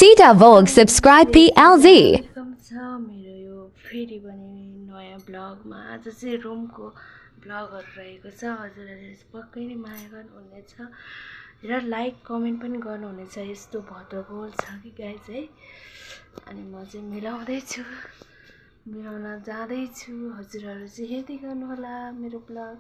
Sita Vogue Subscribe PLZ. Welcome छ मेरो यो फेरि पनि नयाँ ब्लगमा। आज चाहिँ रुमको ब्लगहरू रहेको छ। हजुरहरूले पक्कै नै माया गर्नुहुनेछ र लाइक कमेन्ट पनि गर्नुहुनेछ। यस्तो भद्रगोल छ कि गाइज है। अनि म चाहिँ मिलाउन जाँदैछु। हजुरहरू चाहिँ हेर्दै गर्नुहोला मेरो ब्लग।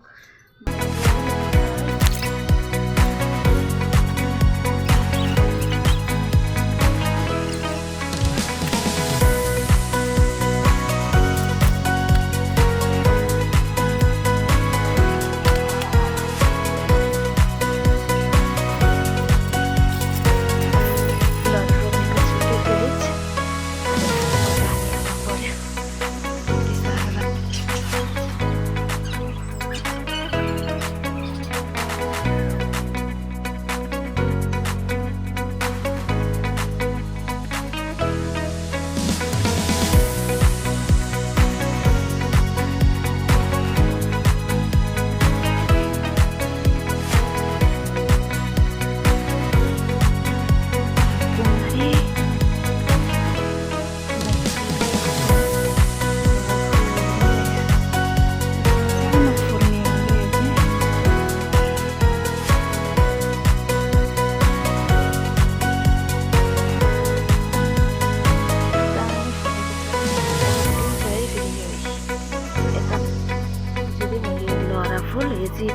फुल यो चाहिँ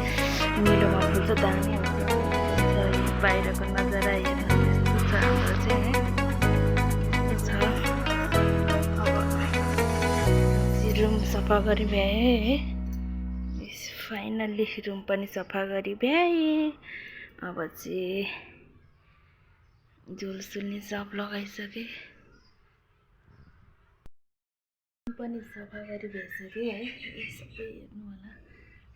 मिलोमा फुल्छ, दामी हुन्छ। बाहिरको नजारा हेर्नु यस्तो छ हाम्रो चाहिँ है। यस्तो छ। अब रुम सफा गरी भ्याएँ है। फाइनल्ली रुम पनि सफा गरी भ्याएँ। अब चाहिँ झुल सुल्ने सब लगाइसकेँ, पनि सफा गरी भइसकेँ है। सबै हेर्नु होला,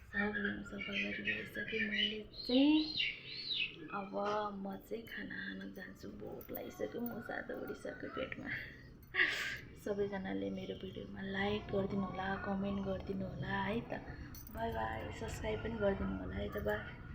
सब रुम सफा गरी भइसकेँ मैले चाहिँ। अब म चाहिँ खाना खान जान्छु। भोक लागिसक्यो, मुसा दौडिसक्यो पेटमा। सबैजनाले मेरो भिडियोमा लाइक गरिदिनु होला, कमेन्ट गरिदिनु होला है त। By by. सब्सक्राइब पनि गरिदिनु होला है त। बाई।